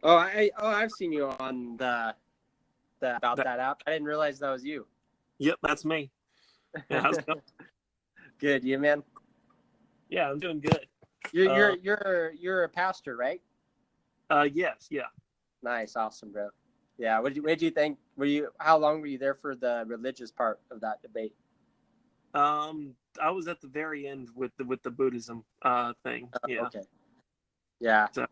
I've seen you on the about that app. I didn't realize that was you. Yep, that's me. Yeah, how's it going? Good, you man. Yeah, I'm doing good. You're a pastor, right? Yes, yeah. Nice, awesome, bro. Yeah, what did you think? How long were you there for the religious part of that debate? I was at the very end with the Buddhism thing. Yeah. Okay. Yeah. So,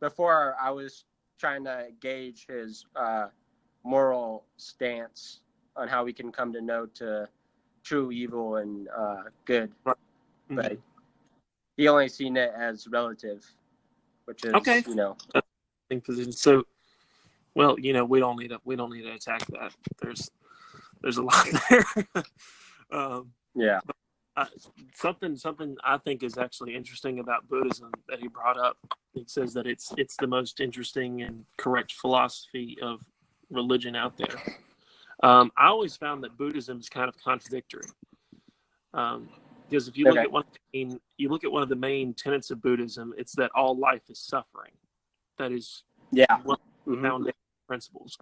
Before I was trying to gauge his moral stance on how we can come to know to true evil and good, right. but he only seen it as relative, which is okay. Position. So, well, we don't need to attack that. There's a lot there. Yeah. Something I think is actually interesting about Buddhism that he brought up. He says that it's the most interesting and correct philosophy of religion out there. I always found that Buddhism is kind of contradictory. Because if you look at one of the main tenets of Buddhism, it's that all life is suffering. That is one of the foundation principles.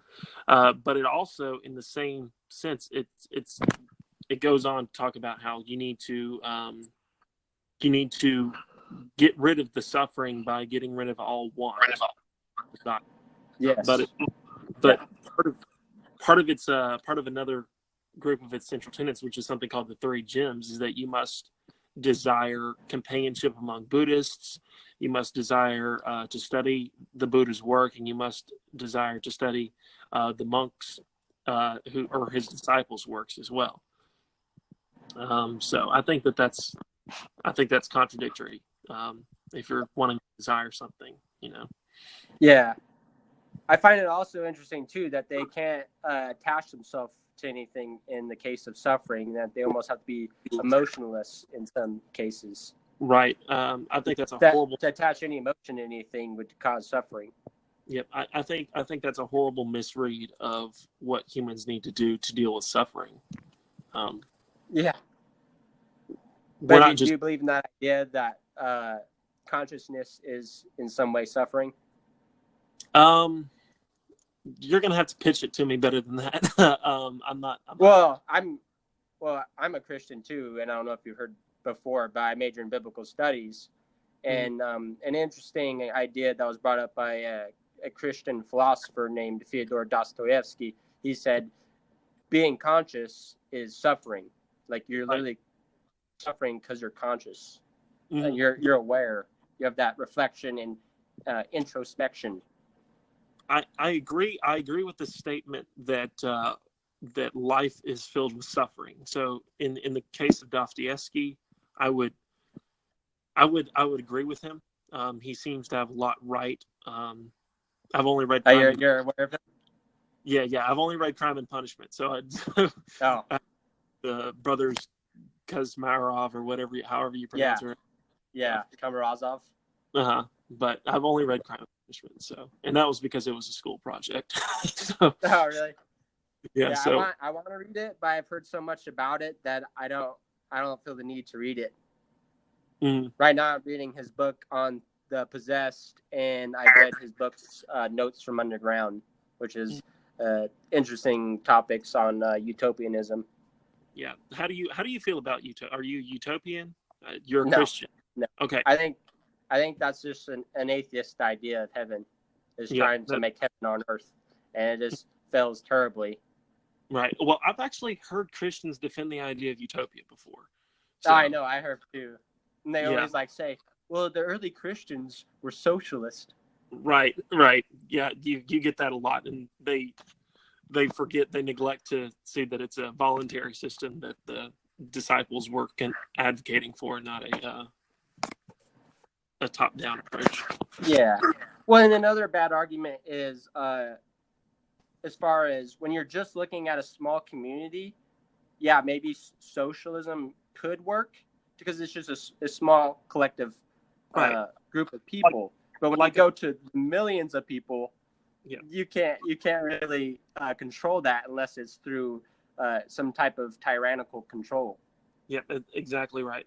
But it also, in the same sense, it goes on to talk about how you need to get rid of the suffering by getting rid of all want. Yes. But part of another group of its central tenets, which is something called the three gems, is that you must desire companionship among Buddhists, you must desire to study the Buddha's work, and you must desire to study the monks who or his disciples' works as well. So I think that's contradictory. If you're wanting to desire something, Yeah. I find it also interesting too that they can't attach themselves to anything in the case of suffering, that they almost have to be emotionless in some cases. Right. I think that's horrible. To attach any emotion to anything would cause suffering. Yep. I think that's a horrible misread of what humans need to do to deal with suffering. Yeah. But do you believe in that idea that consciousness is in some way suffering? You're gonna have to pitch it to me better than that. I'm not. I'm a Christian too, and I don't know if you've heard before, but I major in biblical studies, and an interesting idea that was brought up by a Christian philosopher named Fyodor Dostoevsky. He said, "Being conscious is suffering. Like you're literally suffering because you're conscious, and you're aware. You have that reflection and introspection." I agree. I agree with the statement that that life is filled with suffering. So in the case of Dostoevsky, I would agree with him. He seems to have a lot right. I've only read. You're aware of it? Yeah. I've only read Crime and Punishment. So the brothers Karamazov or however you pronounce it. Yeah, Karamazov. But I've only read Crime and Punishment, and that was because it was a school project. Oh, really? Yeah. So I want to read it, but I've heard so much about it that I don't feel the need to read it. Right now, I'm reading his book on the possessed, and I read his book's Notes from Underground, which is interesting topics on utopianism. Yeah. How do you feel about Are you utopian? You're a Christian. No. Okay. I think that's just an atheist idea of heaven, is trying to make heaven on earth, and it just fails terribly. Right. Well, I've actually heard Christians defend the idea of utopia before. So, I know, I heard too. And they always say, well, the early Christians were socialist. Right. Yeah, you get that a lot, and they neglect to see that it's a voluntary system that the disciples were advocating for, not a top-down approach. Yeah. Well, and another bad argument is as far as when you're just looking at a small community, maybe socialism could work because it's just a small collective group of people. But when you go to millions of people, you can't really control that unless it's through some type of tyrannical control. Yeah, exactly right.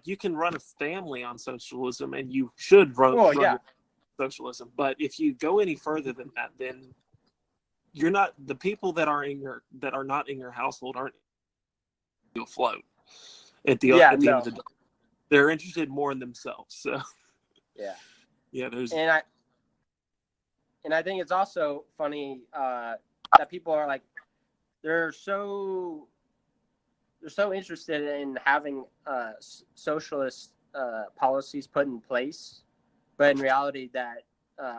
You can run a family on socialism, and you should run. socialism. But if you go any further than that, then you're not the people that are not in your household aren't afloat at the Yeah, at the end no. of the day. They're interested more in themselves. So Yeah. yeah, there's And I think it's also funny that people are like they're so interested in having socialist policies put in place, but in reality, that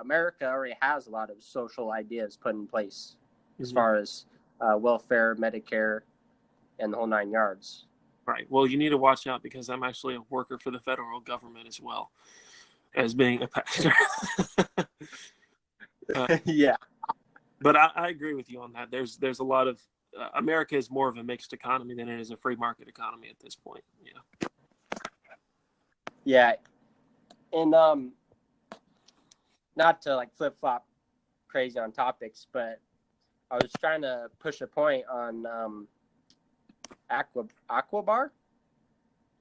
America already has a lot of social ideas put in place as far as welfare, Medicare, and the whole 9 yards. right. Well, you need to watch out because I'm actually a worker for the federal government as well as being a pastor. Yeah. But I agree with you on that. There's a lot of America is more of a mixed economy than it is a free market economy at this point. Yeah. Yeah. And not to like flip flop crazy on topics, but I was trying to push a point on Aquabar.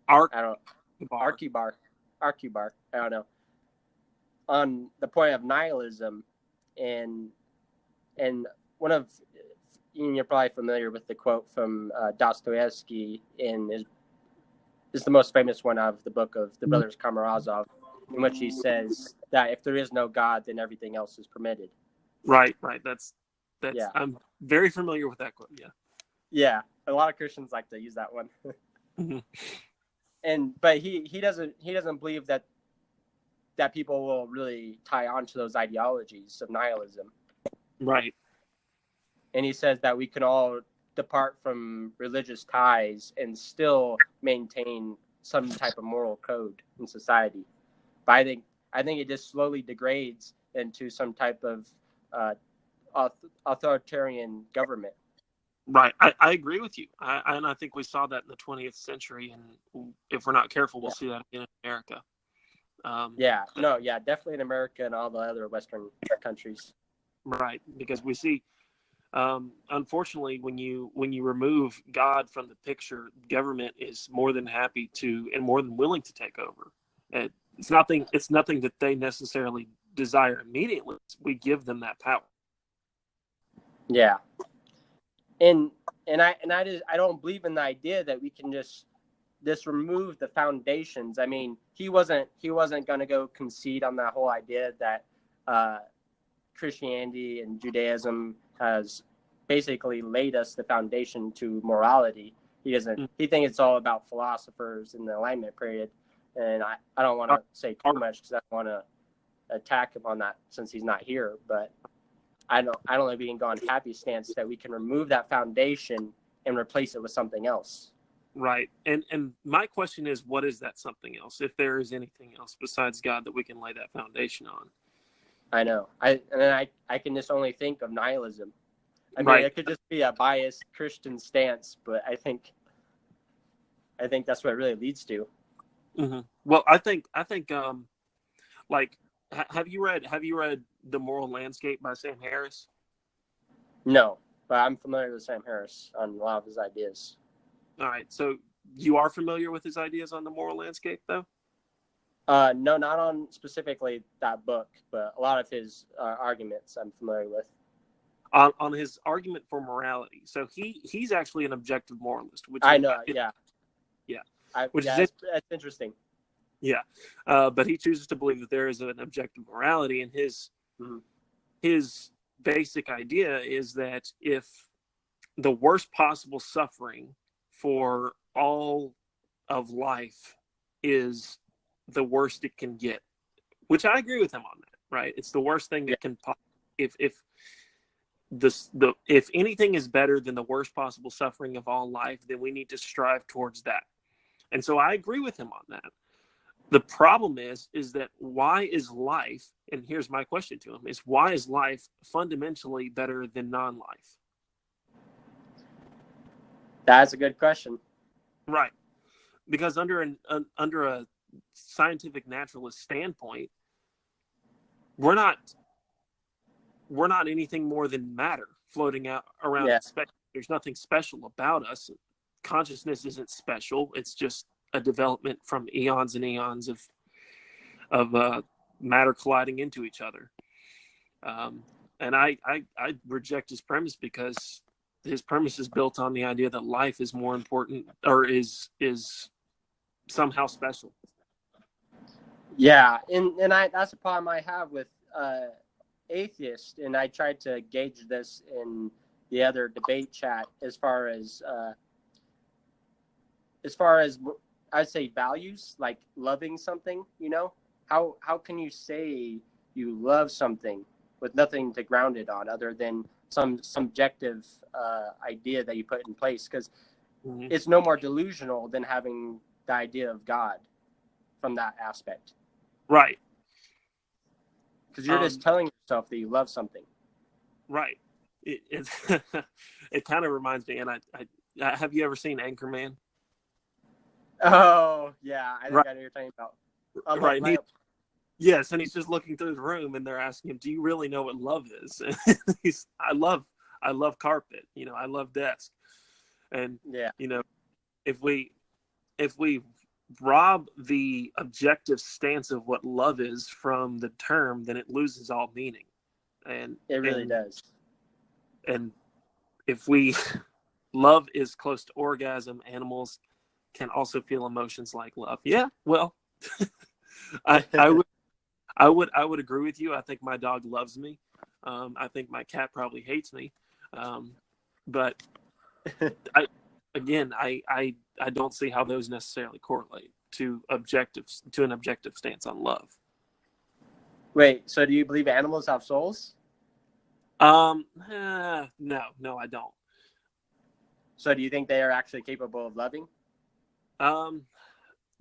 I don't Archibar. I don't know. On the point of nihilism, and one of you're probably familiar with the quote from Dostoevsky in his is the most famous one of the book of the brothers Karamazov, in which he says that if there is no God, then everything else is permitted. Right. That's yeah. I'm very familiar with that quote. Yeah. Yeah, a lot of Christians like to use that one. But he doesn't believe that people will really tie on to those ideologies of nihilism. Right. And he says that we can all depart from religious ties and still maintain some type of moral code in society. But I think it just slowly degrades into some type of authoritarian government. Right. I agree with you. And I think we saw that in the 20th century. And if we're not careful, we'll see that again in America. Definitely in America and all the other Western countries. Right. Because we see, unfortunately, when you remove God from the picture, government is more than happy to and more than willing to take over. It's nothing that they necessarily desire immediately. We give them that power. Yeah. And I don't believe in the idea that we can just remove the foundations. I mean, he wasn't going to go concede on that whole idea that Christianity and Judaism has basically laid us the foundation to morality. He doesn't. He thinks it's all about philosophers in the Enlightenment period, and I don't want to say too much because I don't want to attack him on that since he's not here. But I don't know if we can go on happy stance that we can remove that foundation and replace it with something else. Right. And my question is, what is that something else? If there is anything else besides God that we can lay that foundation on. I know. I can just only think of nihilism. I mean, it could just be a biased Christian stance, but I think that's what it really leads to. Mm-hmm. Well, I think like have you read The Moral Landscape by Sam Harris? No, but I'm familiar with Sam Harris on a lot of his ideas. All right. So you are familiar with his ideas on the moral landscape, though? No, not on specifically that book, but a lot of his arguments I'm familiar with. On his argument for morality. So he's actually an objective moralist. Which I know, yeah. That's interesting. Yeah. But he chooses to believe that there is an objective morality, and his basic idea is that if the worst possible suffering for all of life is the worst it can get, which I agree with him on that, right? It's the worst thing that can if anything is better than the worst possible suffering of all life, then we need to strive towards that. And so I agree with him on that. The problem is that why is life, and here's my question to him, is why is life fundamentally better than non-life? That's a good question. Right. Because under a scientific naturalist standpoint, we're not anything more than matter floating out around in space. There's nothing special about us. Consciousness isn't special. It's just a development from eons and eons of matter colliding into each other. And I reject his premise because his premise is built on the idea that life is more important, or is somehow special. Yeah, and that's the problem I have with atheists, and I tried to gauge this in the other debate chat as far as I'd say values, like loving something. How can you say you love something with nothing to ground it on other than some subjective idea that you put in place? Because it's no more delusional than having the idea of God from that aspect. Right. Because you're just telling yourself that you love something. Right. It kind of reminds me, and I have you ever seen Anchorman? Oh, yeah. I think right. I know what you're talking about. Right. Yes, and he's just looking through the room, and they're asking him, "Do you really know what love is?" I love carpet. I love desk. And yeah. If we rob the objective stance of what love is from the term, then it loses all meaning. And it really does. And if we love is close to orgasm, animals can also feel emotions like love. Yeah, well, I would agree with you. I think my dog loves me. I think my cat probably hates me. But I don't see how those necessarily correlate to an objective stance on love. Wait, so do you believe animals have souls? No, I don't. So do you think they are actually capable of loving?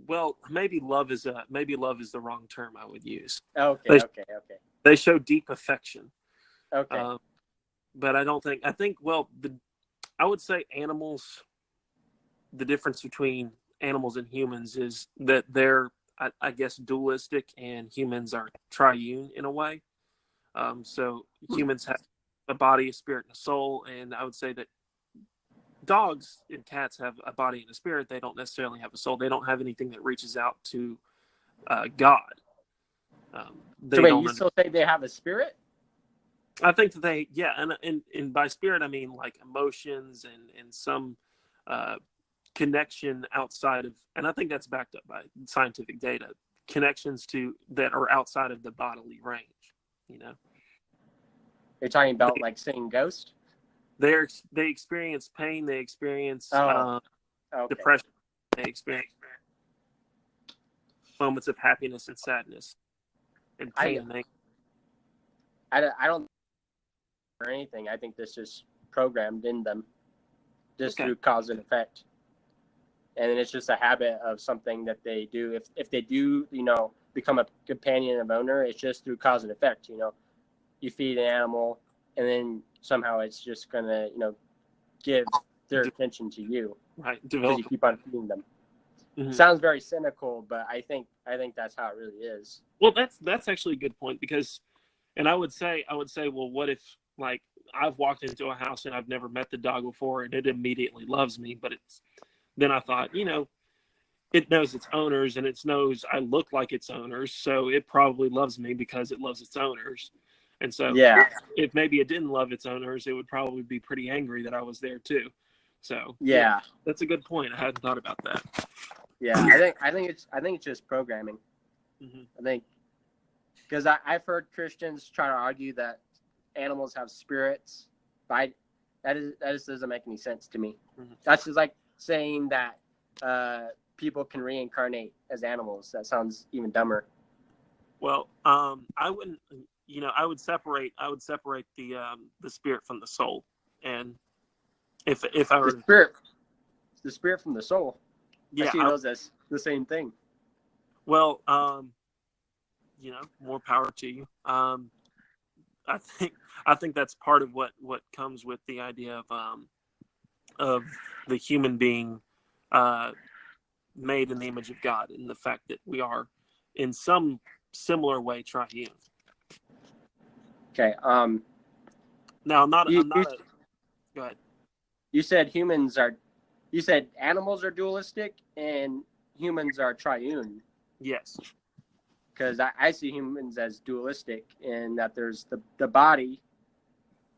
Well, maybe love is the wrong term I would use. Okay. They show deep affection. Okay. But I would say animals. The difference between animals and humans is that they're, I guess, dualistic, and humans are triune in a way. So humans have a body, a spirit, and a soul, and I would say that dogs and cats have a body and a spirit. They don't necessarily have a soul. They don't have anything that reaches out to God. So wait, you still say they have a spirit? I think that and by spirit I mean like emotions and some connection outside of, and I think that's backed up by scientific data, connections that are outside of the bodily range. You're talking about like seeing ghosts? They experience pain. They experience depression. They experience moments of happiness and sadness and pain. I don't or anything. I think this is programmed in them just through cause and effect. And it's just a habit of something that they do. If they do, become a companion of owner, it's just through cause and effect. You feed an animal, and then somehow it's just gonna, give their attention to you, right? Because you keep on feeding them. Mm-hmm. Sounds very cynical, but I think that's how it really is. Well, that's actually a good point, because, and I would say, well, what if, like, I've walked into a house and I've never met the dog before, and it immediately loves me, but then I thought, it knows its owners, and it knows I look like its owners, so it probably loves me because it loves its owners. And so if maybe it didn't love its owners, it would probably be pretty angry that I was there too. So yeah, that's a good point. I hadn't thought about that. Yeah, I think it's just programming. Mm-hmm. I think, because I've heard Christians try to argue that animals have spirits, but that just doesn't make any sense to me. Mm-hmm. That's just like saying that people can reincarnate as animals. That sounds even dumber. Well, I wouldn't. I would separate the spirit from the soul, and if I were the spirit from the soul. Yeah, actually knows that's the same thing. Well, more power to you. I think that's part of what comes with the idea of the human being made in the image of God, and the fact that we are in some similar way triune. Okay. Now go ahead. You said animals are dualistic and humans are triune. Yes. because I see humans as dualistic in that there's the body,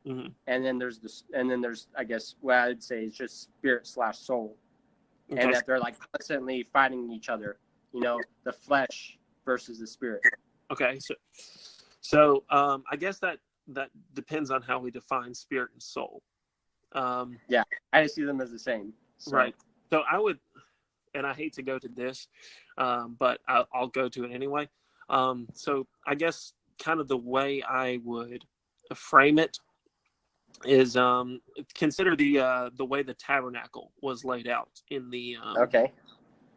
and then there's I guess what I'd say is just spirit/soul, and that they're like constantly fighting each other. You know, the flesh versus the spirit. Okay, so I guess that depends on how we define spirit and soul. Yeah, I see them as the same. So. Right. So I would, and I hate to go to this, but I'll go to it anyway. So I guess kind of the way I would frame it is consider the way the tabernacle was laid out in the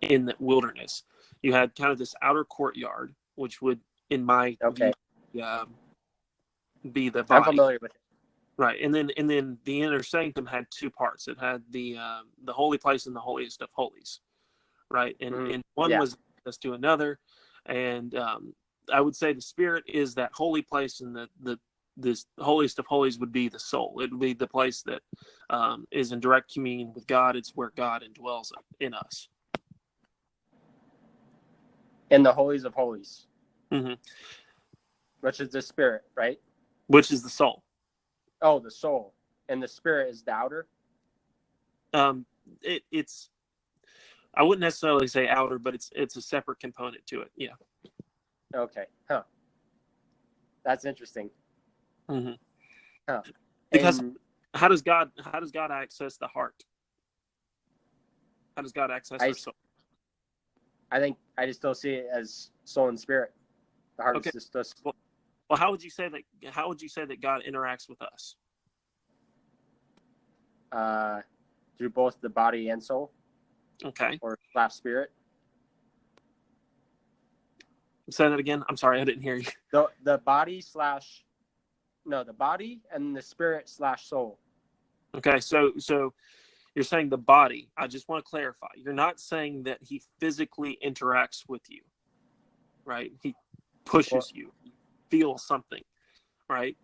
in the wilderness. You had kind of this outer courtyard, which would, in my view, be the body. I'm familiar with it. Right, and then the inner sanctum had two parts. It had the holy place and the holiest of holies, right? And one was access to another, and I would say the spirit is that holy place, and this holiest of holies would be the soul. It would be the place that is in direct communion with God. It's where God indwells in us. In the holies of holies, which is the spirit, right? Which is the soul. Oh, the soul, and the spirit is the outer. It's I wouldn't necessarily say outer, but it's a separate component to it. Yeah. Okay. Huh. That's interesting. Huh. Because how does God access the heart? How does God access our soul? I think I just still see it as soul and spirit. The heart is just. Well, how would you say that God interacts with us? Through both the body and soul. Okay. Or spirit. Say that again. I'm sorry, I didn't hear you. The body the body and the spirit/soul. Okay, so you're saying the body. I just want to clarify. You're not saying that he physically interacts with you, right? He pushes you. Feel something, right?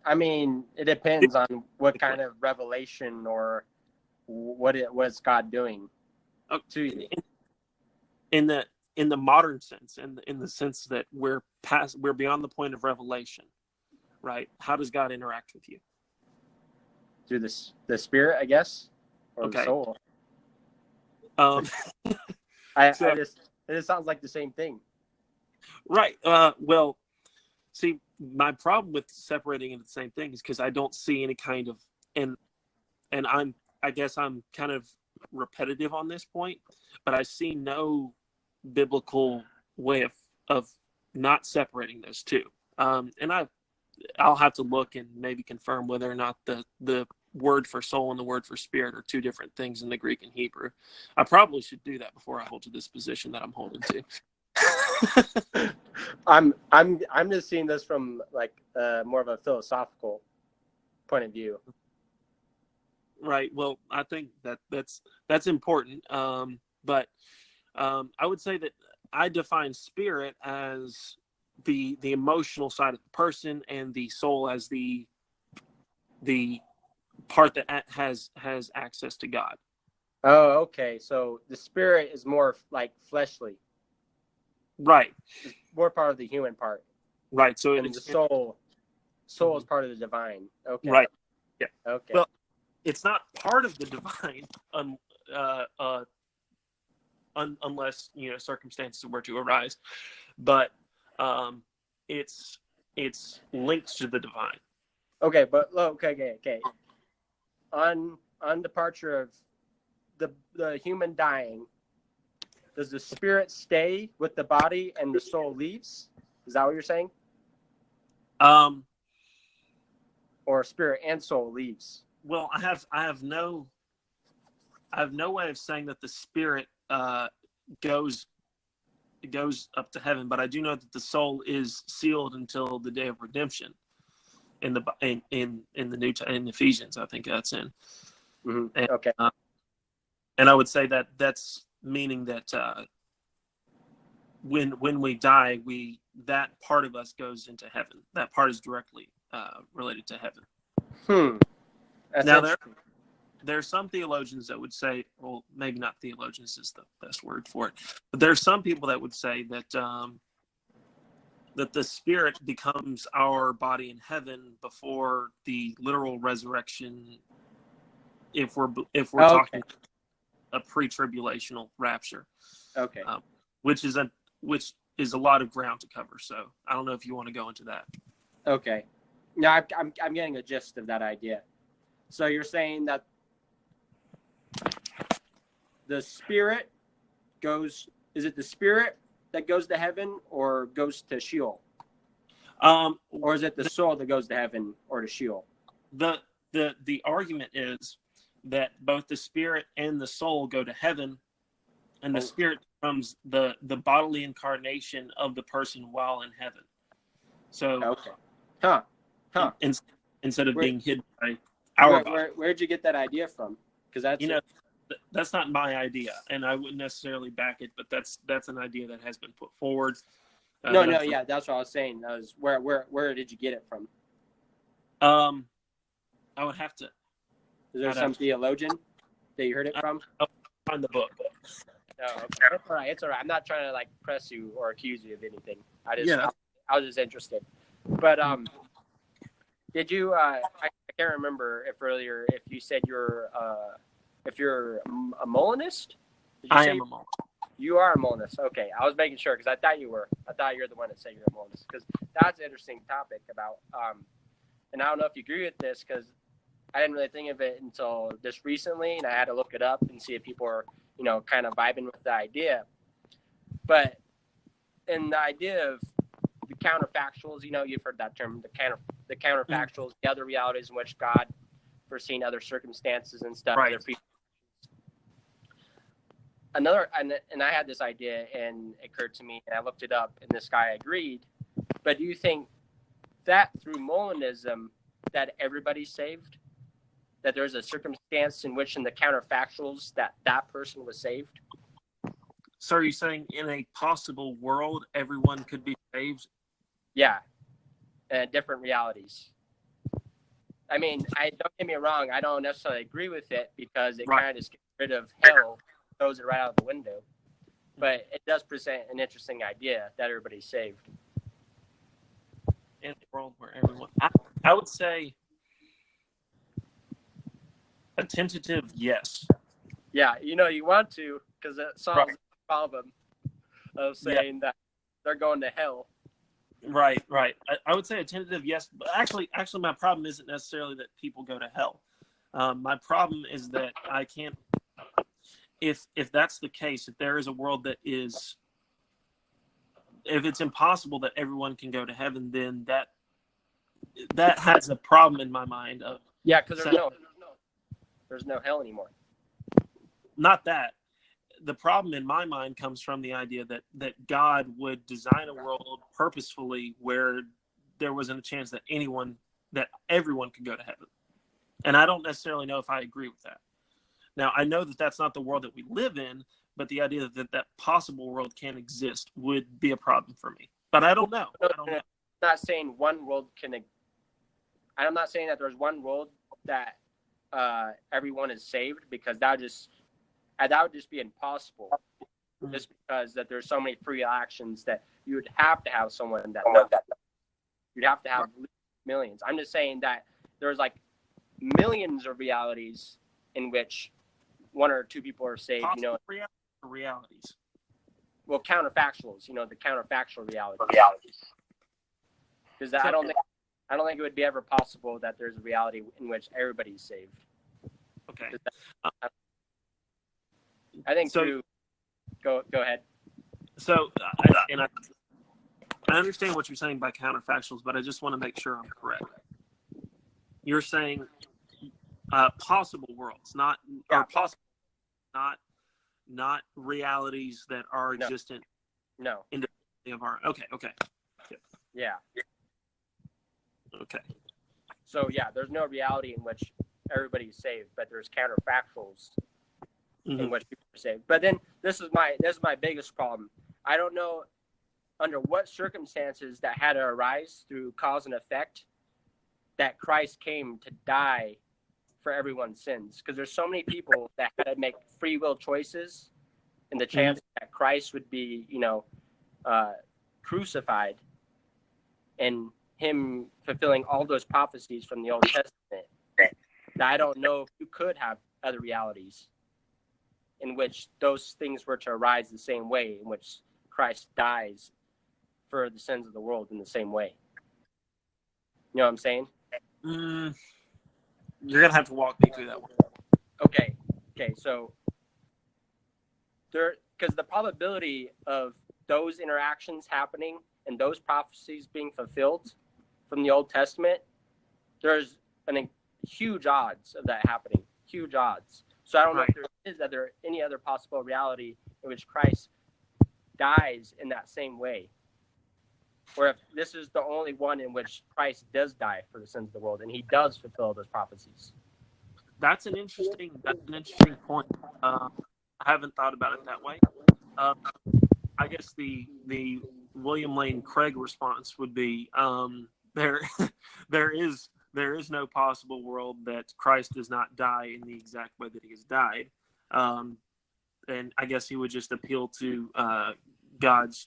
I mean, it depends on what kind of revelation or what's God doing to you. In the modern sense, in the sense that we're beyond the point of revelation, right? How does God interact with you? Through the spirit, I guess, or the soul. It just sounds like the same thing. Right. Well, see, my problem with separating into the same thing is because I don't see any kind of, and I guess I'm kind of repetitive on this point, but I see no biblical way of not separating those two. And I'll have to look and maybe confirm whether or not the word for soul and the word for spirit are two different things in the Greek and Hebrew. I probably should do that before I hold to this position that I'm holding to. I'm just seeing this from like more of a philosophical point of view. Right. Well, I think that's important. But I would say that I define spirit as the emotional side of the person, and the soul as the part that has access to God. Oh, okay. So the spirit is more like fleshly. Right. It's more part of the human part. Right. So the soul is part of the divine. Okay. Right. Yeah. Okay. Well, it's not part of the divine unless circumstances were to arise, but it's linked to the divine. Okay, but okay. On departure of the human dying, does the spirit stay with the body and the soul leaves? Is that what you're saying? Or spirit and soul leaves? Well, I have no way of saying that the spirit goes up to heaven, but I do know that the soul is sealed until the day of redemption in the in Ephesians. I think that's in. Mm-hmm. And, okay. And I would say that that's meaning that when we die, that part of us goes into heaven. That part is directly related to heaven. That's now there's some theologians that would say, well, maybe not theologians is the best word for it, but there's some people that would say that that the spirit becomes our body in heaven before the literal resurrection, if we're talking a pre-tribulational rapture. Okay. Which is a lot of ground to cover. So I don't know if you want to go into that. Okay. No, I'm getting a gist of that idea. So you're saying that the spirit goes, is it the spirit that goes to heaven or goes to Sheol? Or is it the soul that goes to heaven or to Sheol? The argument is that both the spirit and the soul go to heaven, and the spirit becomes the bodily incarnation of the person while in heaven. So, instead of being hidden by our body. Where'd you get that idea from? Because that's that's not my idea, and I wouldn't necessarily back it, but that's an idea that has been put forward. Yeah, that's what I was saying. Where did you get it from? I would have to. Is there some theologian that you heard it from? I'll find the book. Oh, okay. It's all right. It's all right. I'm not trying to like press you or accuse you of anything. I was just interested. But did you? I can't remember if you said you're a Molinist. I am a Molinist. You are a Molinist. Okay, I was making sure because I thought you were. I thought you're the one that said you're a Molinist because that's an interesting topic about. And I don't know if you agree with this because I didn't really think of it until just recently, and I had to look it up and see if people are, kind of vibing with the idea. But in the idea of the counterfactuals, you've heard that term, the counterfactuals, the other realities in which God foreseen other circumstances and stuff. Right. And I had this idea and it occurred to me and I looked it up and this guy agreed. But do you think that through Molinism that everybody's saved? That there's a circumstance in which in the counterfactuals that person was saved? So are you saying in a possible world everyone could be saved? Yeah. And different realities. I mean, don't get me wrong, I don't necessarily agree with it because it kind of just gets rid of hell, throws it right out the window. But it does present an interesting idea that everybody's saved. In a world where everyone, I would say a tentative yes. Yeah, you want to because it solves the problem of saying that they're going to hell. Right. I would say a tentative yes, but actually, my problem isn't necessarily that people go to hell. My problem is that I can't. If that's the case, if there is a world that is, if it's impossible that everyone can go to heaven, then that has a problem in my mind. Because there's no hell anymore. Not that. The problem in my mind comes from the idea that God would design a world purposefully where there wasn't a chance that everyone could go to heaven. And I don't necessarily know if I agree with that. Now, I know that that's not the world that we live in, but the idea that possible world can exist would be a problem for me. But I don't know. I'm not saying one world I'm not saying that there's one world that everyone is saved because that would just be impossible. Mm-hmm. Just because that there's so many free actions that you would have to have someone that knows that. You'd have to have millions. I'm just saying that there's like millions of realities in which one or two people are saved. Realities. Well, counterfactuals. The counterfactual realities. Because I don't think it would be ever possible that there's a reality in which everybody's saved. Okay. I think so. Go ahead. So, I understand what you're saying by counterfactuals, but I just want to make sure I'm correct. You're saying possible worlds, not realities that are existent. No. Independently of our. Okay. Yeah. Okay. So there's no reality in which everybody's saved, but there's counterfactuals in which people are saved. But then this is my biggest problem. I don't know under what circumstances that had to arise through cause and effect that Christ came to die for everyone's sins, because there's so many people that had to make free will choices, and the chance that Christ would be, crucified, and him fulfilling all those prophecies from the Old Testament, that I don't know if you could have other realities in which those things were to arise the same way, in which Christ dies for the sins of the world in the same way. You know what I'm saying? You're going to have to walk me through that one. Okay. So because the probability of those interactions happening and those prophecies being fulfilled from the Old Testament, there's huge odds of that happening. Huge odds. So I don't know if there any other possible reality in which Christ dies in that same way, or if this is the only one in which Christ does die for the sins of the world and he does fulfill those prophecies. That's an interesting point. I haven't thought about it that way. I guess the William Lane Craig response would be there is no possible world that Christ does not die in the exact way that he has died, and I guess he would just appeal to God's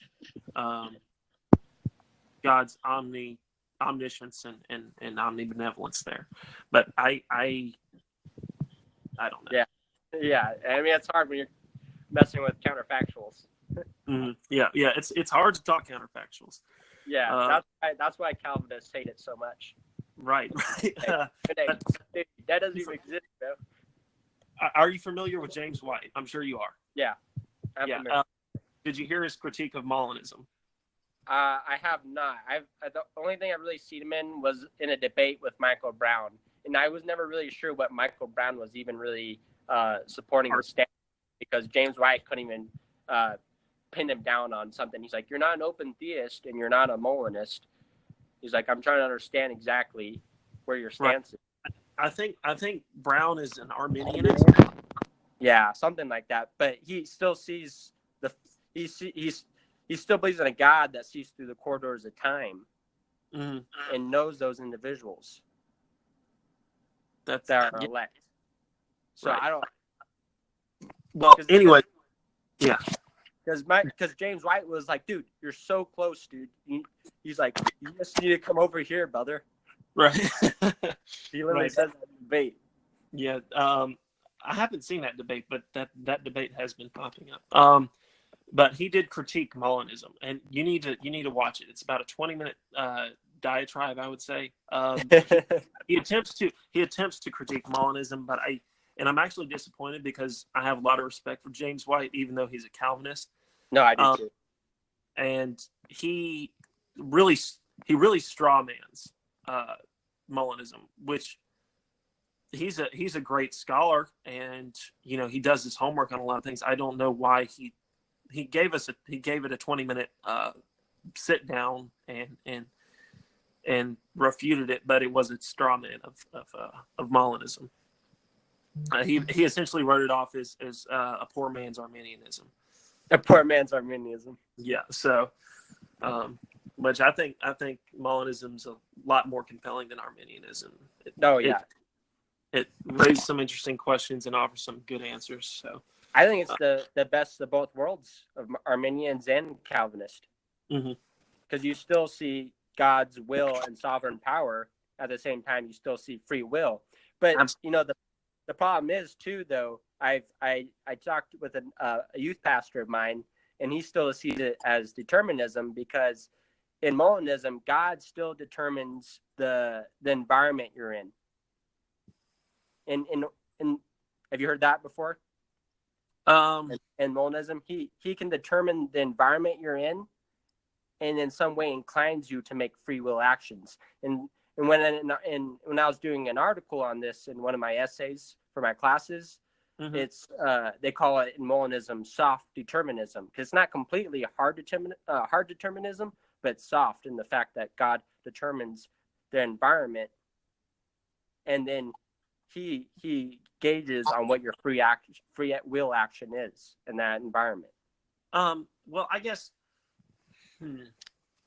omniscience and omnibenevolence there. But I don't know. Yeah. I mean, it's hard when you're messing with counterfactuals. Yeah. It's hard to talk counterfactuals. Yeah, that's why Calvinists hate it so much. Right. That doesn't even exist, bro. Are you familiar with James White? I'm sure you are. Yeah. Did you hear his critique of Molinism? I have not. The only thing I've really seen him in was in a debate with Michael Brown, and I was never really sure what Michael Brown was even really supporting the stand, because James White couldn't even pin him down on something. He's like, "You're not an open theist, and you're not a Molinist." He's like, "I'm trying to understand exactly where your stance is." I think Brown is an Arminianist. Yeah, something like that. But he still sees he still believes in a God that sees through the corridors of time and knows those individuals that are elect. So I don't. Well, anyway, yeah. Because James White was like, "Dude, you're so close, dude." He's like, "You just need to come over here, brother." Right. He literally says that in debate. Yeah. I haven't seen that debate, but that debate has been popping up. But he did critique Molinism, and you need to watch it. It's about a 20-minute diatribe, I would say. He attempts to critique Molinism, but I'm actually disappointed because I have a lot of respect for James White, even though he's a Calvinist. No, I do too. And he really strawmans Molinism, which he's a great scholar, and he does his homework on a lot of things. I don't know why he gave it a 20-minute sit down and refuted it, but it was a straw man of Molinism. He essentially wrote it off as a poor man's Arminianism. A poor man's Arminianism. Yeah. So, which I think Molinism's a lot more compelling than Arminianism. It raised some interesting questions and offers some good answers. So I think it's the best of both worlds, of Arminians and Calvinist. Because you still see God's will and sovereign power. At the same time, you still see free will. But the problem is too, though. I talked with a youth pastor of mine, and he still sees it as determinism, because in Molinism, God still determines the environment you're in. In have you heard that before? In Molinism, he can determine the environment you're in, and in some way inclines you to make free will actions. And when I was doing an article on this in one of my essays for my classes, it's they call it in Molinism soft determinism, because it's not completely hard determinism, but it's soft in the fact that God determines the environment, and then he gauges on what your free will action is in that environment. Well, I guess.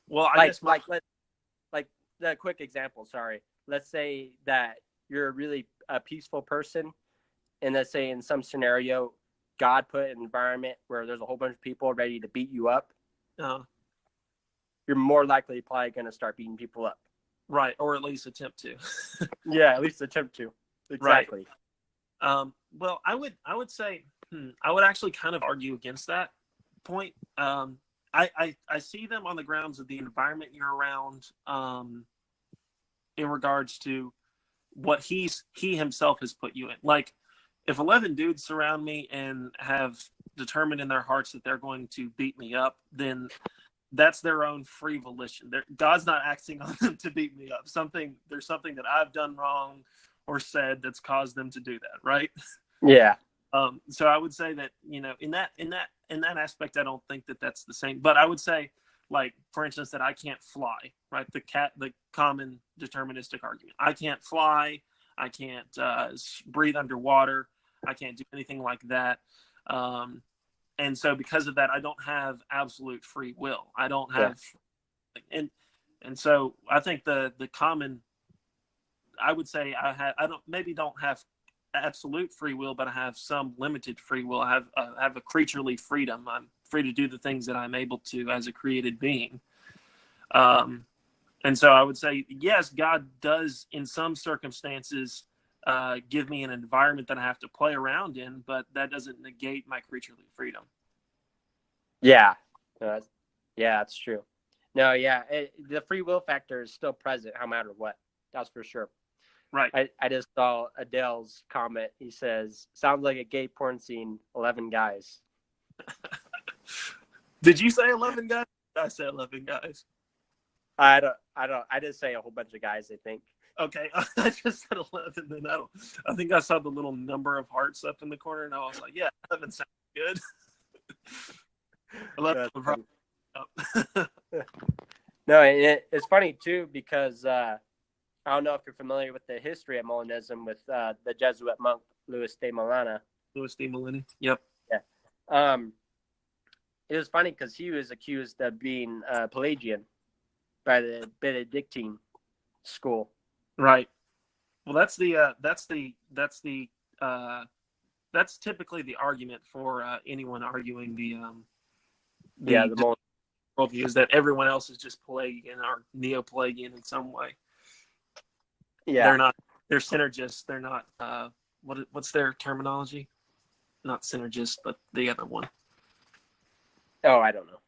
Like the quick example. Sorry. Let's say that you're a really peaceful person, and let's say in some scenario, God put an environment where there's a whole bunch of people ready to beat you up, you're more likely probably going to start beating people up. Right, or at least attempt to. Yeah, at least attempt to. Exactly. Right. Well, I would say I would actually kind of argue against that point. I see them on the grounds of the environment you're around, in regards to what he himself has put you in. Like, if 11 dudes surround me and have determined in their hearts that they're going to beat me up, then that's their own free volition. God's not acting on them to beat me up. There's something that I've done wrong or said that's caused them to do that, right? Yeah. So I would say that, in that aspect, I don't think that that's the same. But I would say, like, for instance, that I can't fly, right? The common deterministic argument. I can't fly. I can't breathe underwater. I can't do anything like that. And so because of that, I don't have absolute free will. I don't have, and so I think the common, I would say I don't have absolute free will, but I have some limited free will. I have a creaturely freedom. I'm free to do the things that I'm able to as a created being. And so I would say, yes, God does in some circumstances give me an environment that I have to play around in, but that doesn't negate my creaturely freedom. Yeah. That's true. No, yeah. The free will factor is still present no matter what. That's for sure. Right. I just saw Adele's comment. He says, sounds like a gay porn scene, 11 guys. Did you say 11 guys? I said 11 guys. I didn't say a whole bunch of guys, I think. Okay, I just said 11, then I think I saw the little number of hearts up in the corner, and I was like, yeah, 11 sounds good. 11 No, it's funny, too, because I don't know if you're familiar with the history of Molinism with the Jesuit monk, Louis de Molina. Yep. Yeah. It was funny because he was accused of being Pelagian by the Benedictine school. Right. Well, that's typically the argument for anyone arguing the worldview, is that everyone else is just Pelagian or Neo-Pelagian in some way. Yeah. They're synergists. They're not, what's their terminology? Not synergist, but the other one. Oh, I don't know.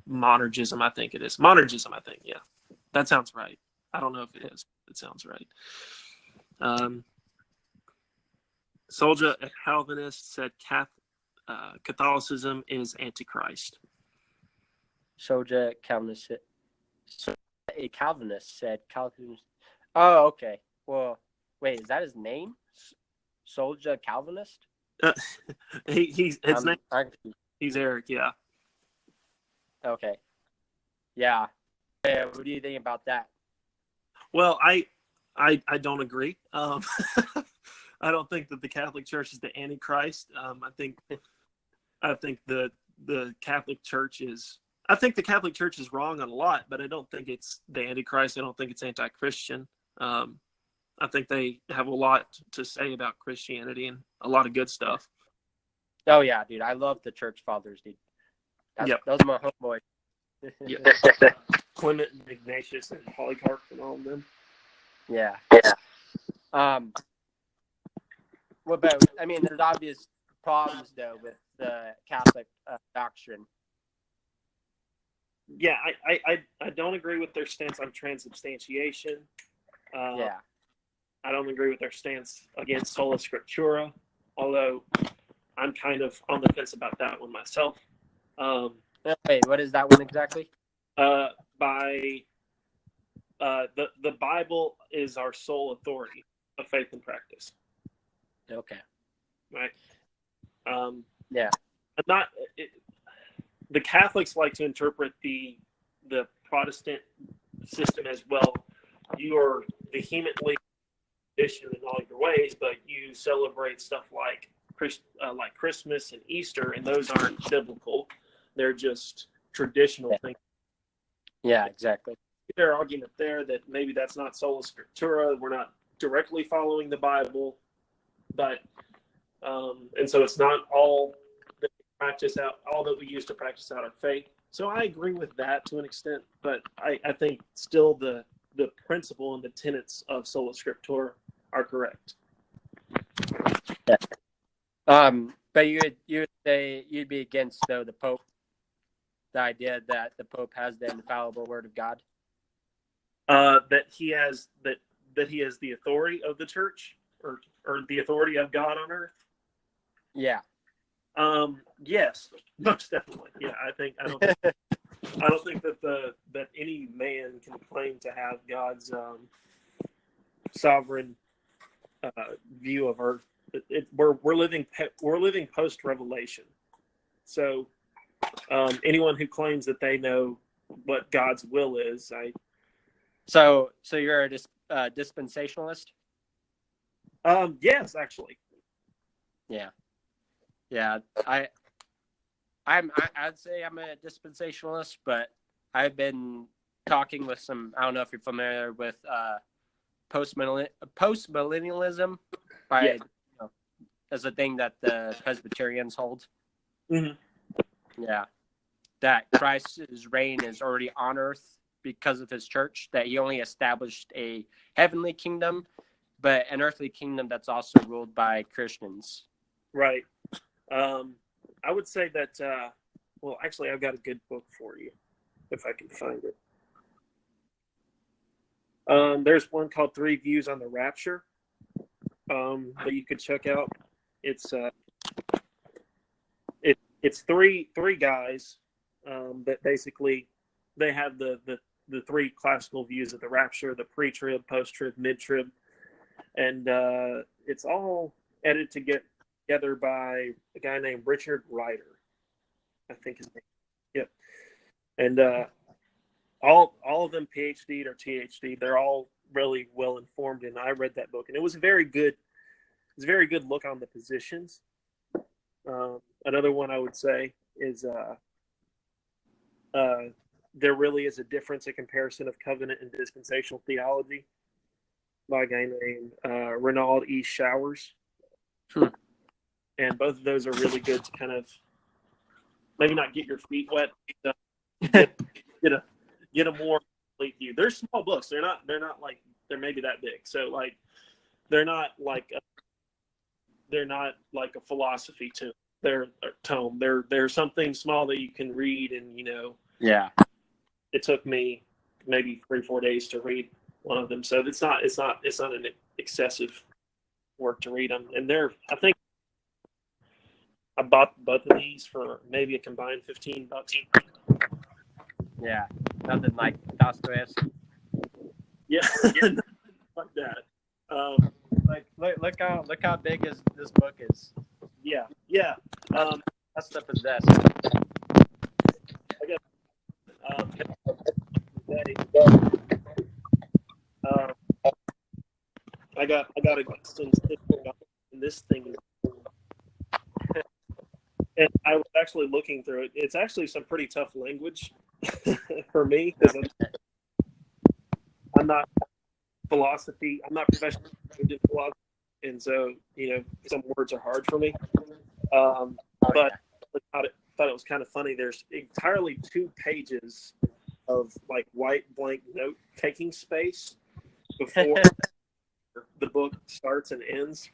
Monergism, I think it is. Monergism, I think, yeah. That sounds right. I don't know if it is. It sounds right. Solja, a Calvinist, said Catholicism is Antichrist. Solja, a Calvinist said Calvinist. Oh, okay. Well, wait, is that his name? Solja Calvinist? He's Eric, yeah. Okay. Yeah. What do you think about that? Well, I don't agree. I don't think that the Catholic Church is the Antichrist. I think the Catholic Church is. I think the Catholic Church is wrong on a lot, but I don't think it's the Antichrist. I don't think it's anti-Christian. I think they have a lot to say about Christianity and a lot of good stuff. Oh yeah, dude, I love the Church Fathers, dude. Yep. Those are my homeboys. Clement and Ignatius and Polycarp and all of them. Yeah. What about? I mean, there's obvious problems though with the Catholic doctrine. Yeah, I don't agree with their stance on transubstantiation. I don't agree with their stance against sola scriptura, although I'm kind of on the fence about that one myself. Wait, what is that one exactly? The Bible is our sole authority of faith and practice. Okay. Right. Yeah. The Catholics like to interpret the Protestant system as, well, you are vehemently Christian in all your ways, but you celebrate stuff like Christmas and Easter, and those aren't biblical. They're just traditional things. Yeah, exactly. Their argument there that maybe that's not sola scriptura. We're not directly following the Bible, but and so it's not all that we practice out, all that we use to practice out our faith. So I agree with that to an extent, but I think still the principle and the tenets of sola scriptura are correct. Yeah. But you would say you'd be against, though, the Pope, the idea that the Pope has the infallible Word of God. That he has the authority of the church, or the authority of God on earth. Yeah. Yes, most definitely. Yeah, I don't think that any man can claim to have God's sovereign view of earth. We're living post revelation. So anyone who claims that they know what God's will is, So you're a dispensationalist? Yes, actually. Yeah. I'd say I'm a dispensationalist, but I've been talking with some. I don't know if you're familiar with postmillennialism, as a thing that the Presbyterians hold. Mm-hmm. Yeah, that Christ's reign is already on earth because of his church. That he only established a heavenly kingdom, but an earthly kingdom that's also ruled by Christians. Right. I would say that, well, actually, I've got a good book for you, if I can find it. There's one called Three Views on the Rapture that you could check out. It's three guys that basically they have the three classical views of the rapture: the pre-trib, post-trib, mid-trib, and it's all edited together by a guy named Richard Ryder, I think his name. Yep. And all of them PhD or THD. They're all really well informed, and I read that book, and it was a very good look on the positions. Another one I would say is there really is a difference in comparison of covenant and dispensational theology by a guy named Renald E. Showers. And both of those are really good to kind of maybe not get your feet wet, get a more complete view. They're small books. They're not like they're maybe that big. So like they're not like a philosophy tome. They're something small that you can read, and Yeah. It took me maybe 3-4 days to read one of them, so it's not an excessive work to read them. And I think I bought both of these for maybe a combined $15. Yeah, nothing like Dostoevsky. Yeah, like that. Look how big this book is. Yeah. That's the possessed. I guess. I got Augustine in this thing. And I was actually looking through it. It's actually some pretty tough language for me because I'm not philosophy. I'm not professionally trained in philosophy, and so some words are hard for me. But I thought it was kind of funny. There's entirely 2 pages of like white blank note taking space before the book starts and ends.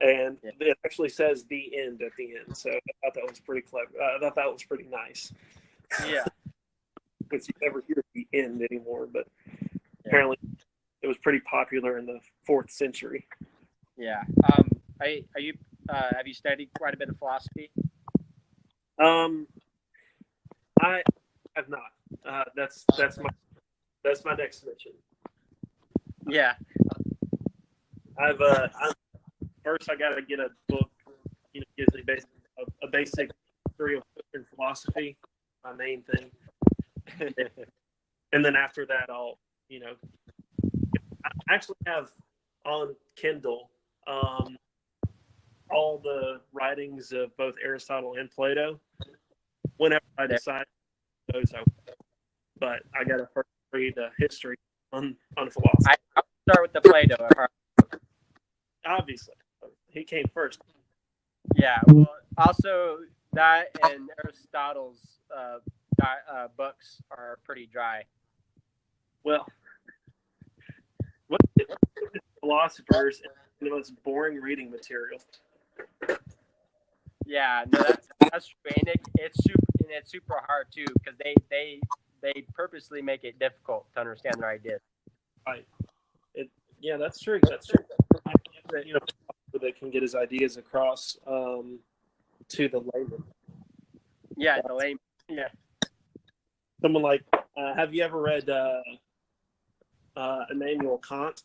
And it actually says the end at the end. So I thought that was pretty clever. I thought that was pretty nice. Yeah. Because you never hear the end anymore, but apparently it was pretty popular in the 4th century. Yeah. Are you have you studied quite a bit of philosophy? I have not. That's my next mission. Yeah. First I got to get a book, gives me a basic history of Christian philosophy, my main thing. And then after that, I'll, I actually have on Kindle all the writings of both Aristotle and Plato. Whenever I decide those, but I got to first read the history on philosophy. I'll start with the Plato. obviously, he came first. Yeah. Well, also that and Aristotle's books are pretty dry. Well, what philosophers and the most boring reading material. Yeah, no, that's true, and it's super hard too because they purposely make it difficult to understand their ideas. Right. Yeah, that's true. That's true. You know, that can get his ideas across to the layman. Yeah, the lame. Yeah. Someone like, have you ever read Immanuel Kant?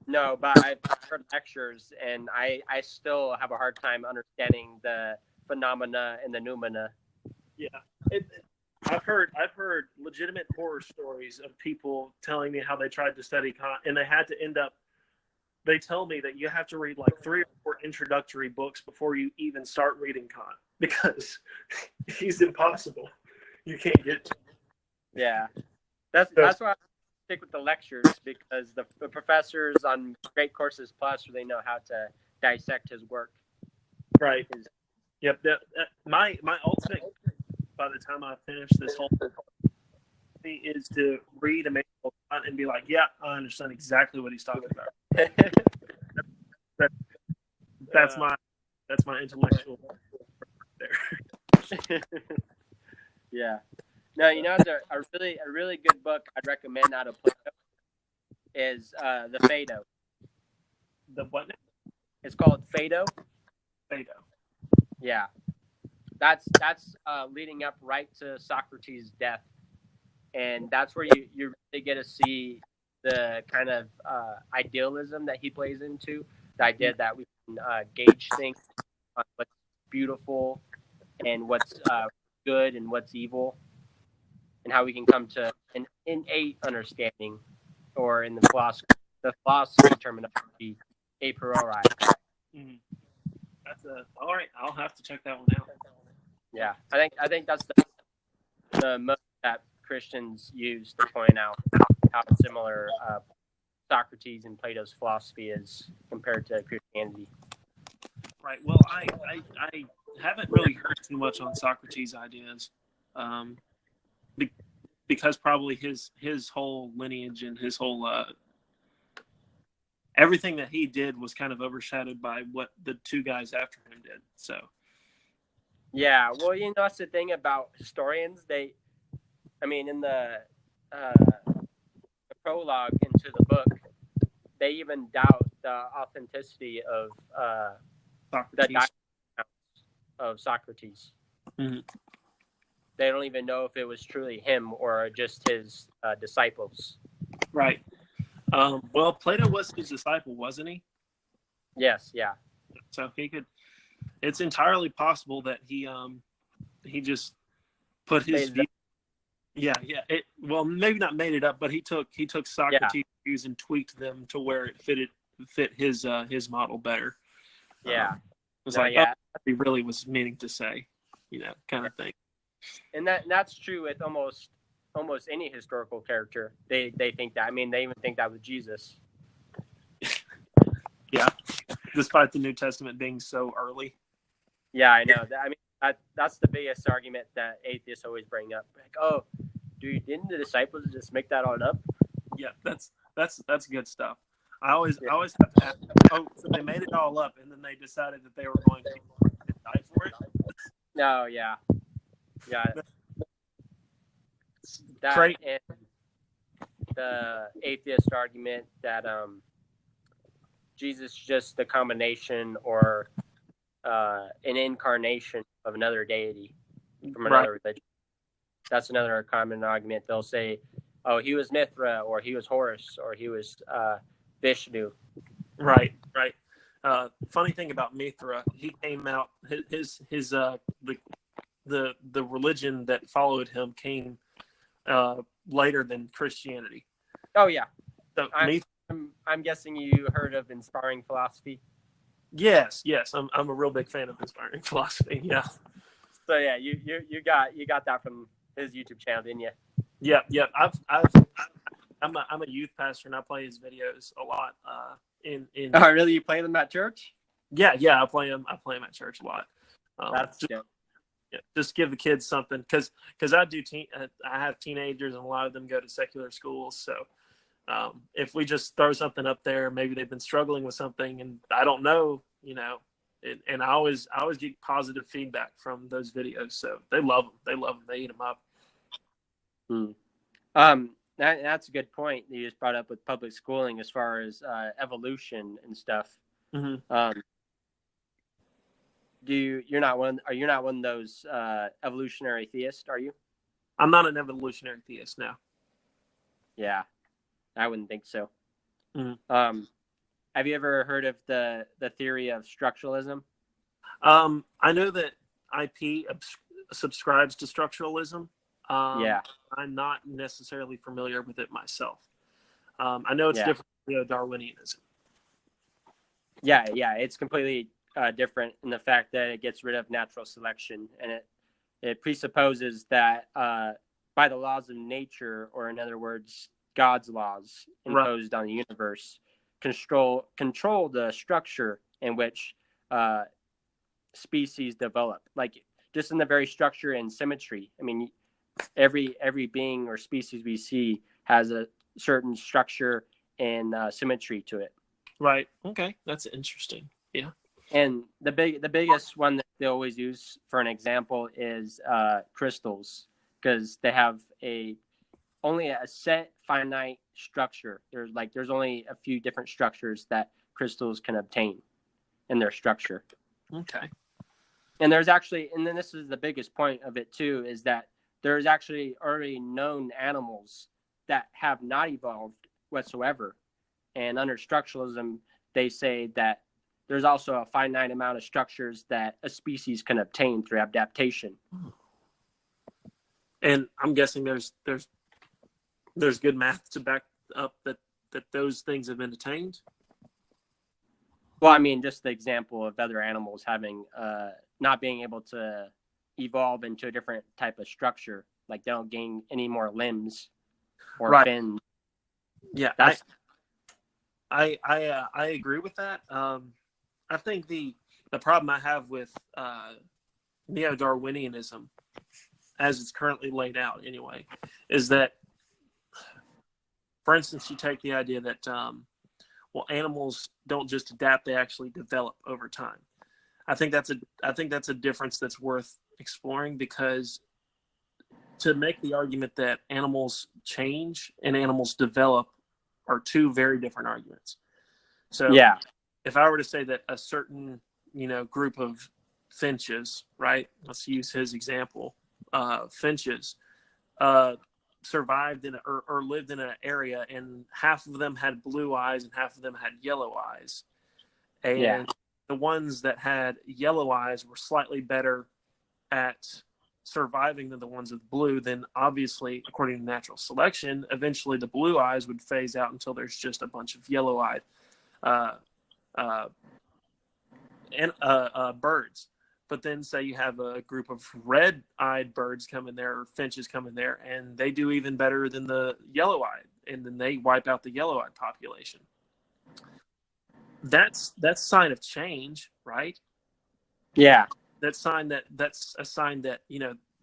No, but I've heard lectures, and I still have a hard time understanding the phenomena and the noumena. Yeah, I've heard legitimate horror stories of people telling me how they tried to study Kant and they had to end up. They tell me that you have to read like 3 or 4 introductory books before you even start reading Kant because he's impossible. You can't get to. Yeah, that's why I stick with the lectures because the professors on Great Courses Plus really know how to dissect his work. Right. Yep. My ultimate by the time I finish this whole thing is to read Immanuel Kant and be like, yeah, I understand exactly what he's talking about. That's my intellectual there. Yeah. No, you know, a really good book I'd recommend out of Plato is the Phaedo. The what? It's called Phaedo. Phaedo. Yeah, that's leading up right to Socrates' death, and that's where you really get to see the kind of idealism that he plays into. The idea that we can gauge things on what's beautiful and what's good and what's evil, and how we can come to an innate understanding, or in the philosophy terminology, a priori. Mm-hmm. That's all right. I'll have to check that one out. Yeah, I think that's the most that Christians use to point out how similar Socrates and Plato's philosophy is compared to Christianity. Right. Well, I haven't really heard too much on Socrates' ideas, because probably his whole lineage and his whole everything that he did was kind of overshadowed by what the 2 guys after him did. So. Yeah, well, you know, that's the thing about historians. In the prologue into the book, they even doubt the authenticity of the diary of Socrates. Mm-hmm. They don't even know if it was truly him or just his disciples. Right. Well, Plato was his disciple, wasn't he? Yes, yeah. So he could. It's entirely possible that he just put his view. Yeah. Well, maybe not made it up, but he took Socrates' views and tweaked them to where it fit his model better. Yeah. It was what he really was meaning to say, kind of thing. And that's true with almost any historical character. They think that. I mean, they even think that with Jesus. Yeah, despite the New Testament being so early. Yeah, I know. That's the biggest argument that atheists always bring up. Like, oh, didn't the disciples just make that all up? Yeah, that's good stuff. I always have to ask. Oh, so they made it all up, and then they decided that they were going to die for it. No, yeah. That Great. And the atheist argument that Jesus is just a combination or an incarnation of another deity from another religion. That's another common argument. They'll say, oh, he was Mithra, or he was Horus, or he was Vishnu. Right. Funny thing about Mithra, he came out the religion that followed him came later than Christianity. Oh yeah. So I'm guessing you heard of inspiring philosophy. Yes. I'm a real big fan of inspiring philosophy. Yeah. So yeah, you got that from his YouTube channel, didn't you? Yeah. I'm a youth pastor, and I play his videos a lot. Oh, really? You play them at church? Yeah, I play them at church a lot. That's good. Just give the kids something, because I have teenagers, and a lot of them go to secular schools. So if we just throw something up there, maybe they've been struggling with something, and I don't know, and I always get positive feedback from those videos. So they love them. They eat them up. That's a good point that you just brought up with public schooling as far as evolution and stuff. Mm-hmm. You're not one of those evolutionary theists, are you? I'm not an evolutionary theist now. Yeah, I wouldn't think so. Mm-hmm. Have you ever heard of the theory of structuralism? I know that IP subscribes to structuralism. Yeah. I'm not necessarily familiar with it myself. I know it's different from Darwinianism. Yeah, it's completely different in the fact that it gets rid of natural selection, and it presupposes that by the laws of nature, or in other words, God's laws imposed on the universe, control the structure in which species develop. Like just in the very structure and symmetry. I mean, every being or species we see has a certain structure and symmetry to it. Right. Okay, that's interesting. Yeah. And the biggest one that they always use for an example is crystals, because they have only a set finite structure. There's only a few different structures that crystals can obtain in their structure. Okay. And then this is the biggest point of it too, is that there's actually already known animals that have not evolved whatsoever. And under structuralism, they say that there's also a finite amount of structures that a species can obtain through adaptation. And I'm guessing there's good math to back up that those things have been attained. Well, I mean, just the example of other animals having not being able to evolve into a different type of structure, like they don't gain any more limbs or fins. Yeah, I agree with that. I think the problem I have with neo-Darwinianism, as it's currently laid out anyway, is that, for instance, you take the idea that animals don't just adapt; they actually develop over time. I think that's a difference that's worth exploring, because to make the argument that animals change and animals develop are two very different arguments. So if I were to say that a certain, group of finches, right? Let's use his example. Finches survived or lived in an area, and half of them had blue eyes and half of them had yellow eyes. And the ones that had yellow eyes were slightly better at surviving than the ones with blue. Then obviously, according to natural selection, eventually the blue eyes would phase out until there's just a bunch of yellow-eyed birds. But then say you have a group of red-eyed birds come in there, or finches come in there, and they do even better than the yellow-eyed, and then they wipe out the yellow-eyed population. That's a sign of change, right? Yeah. That's a sign that,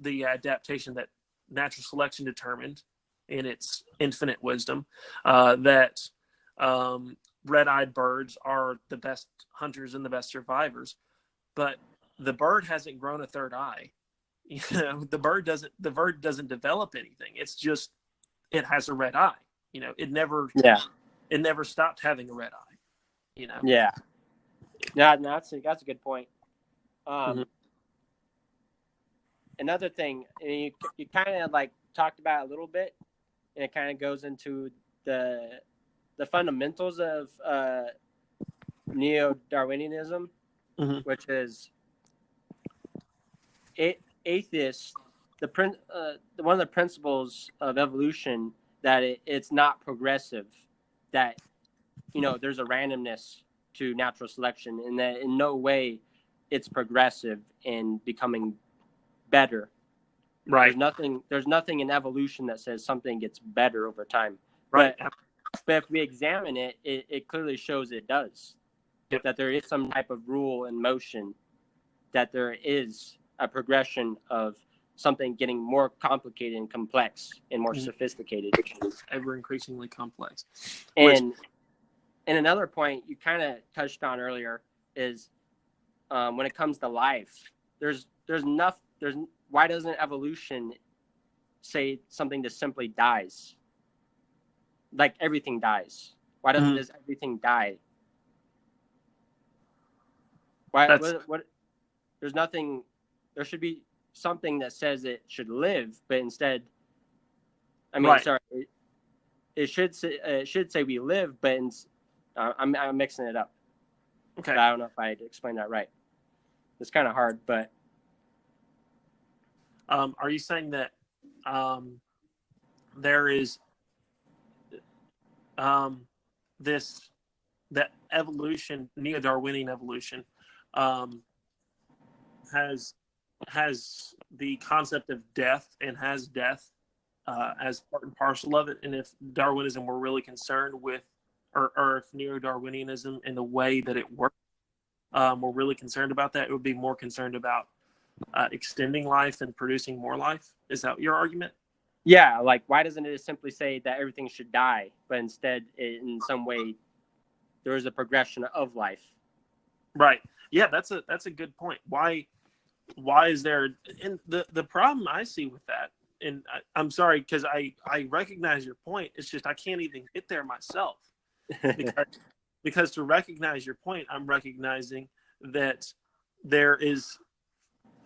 the adaptation that natural selection determined in its infinite wisdom, that red-eyed birds are the best hunters and the best survivors. But the bird hasn't grown a third eye. The bird doesn't develop anything. It's just, it has a red eye. It never stopped having a red eye. Yeah. No, that's a good point. Another thing, you kind of like talked about a little bit, and it kind of goes into the fundamentals of neo-Darwinianism, which is atheists. One of the principles of evolution, that it's not progressive, that there's a randomness to natural selection, and that in no way it's progressive in becoming better. Right. There's nothing in evolution that says something gets better over time. Right. But if we examine it, it clearly shows it does. Yep. That there is some type of rule in motion, that there is a progression of something getting more complicated and complex and more sophisticated. Ever increasingly complex. And another point you kind of touched on earlier is when it comes to life, why doesn't evolution say something just simply dies? Like everything dies. Why doesn't just everything die? Why? What? There's nothing. There should be something that says it should live, but instead, I mean, right. sorry, it should say we live, but I'm mixing it up. Okay. But I don't know if I explained that right. It's kind of hard, but. Are you saying that there is that evolution, neo-Darwinian evolution, has the concept of death and has death as part and parcel of it? And if Darwinism were really concerned with, or if neo-Darwinianism and the way that it works were really concerned about that, it would be more concerned about extending life and producing more life. Is that your argument? Yeah, like why doesn't it simply say that everything should die, but instead, in some way, there is a progression of life? Right. Yeah, that's a good point. Why is there? And the problem I see with that, and I'm sorry because I recognize your point. It's just I can't even get there myself because to recognize your point, I'm recognizing that there is,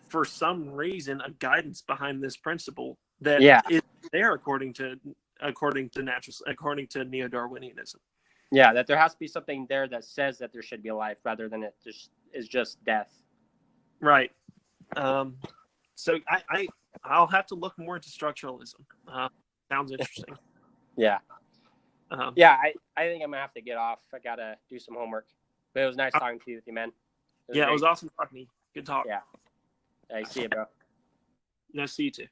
for some reason, a guidance behind this principle that is there according to neo-Darwinianism. Yeah, that there has to be something there that says that there should be life rather than it just is just death. Right. So I'll have to look more into structuralism. Sounds interesting. Yeah. I think I'm gonna have to get off. I gotta do some homework. But it was nice talking to you, man. It was awesome talking to you. Good talk. Yeah. I see you, bro. Nice to see you too.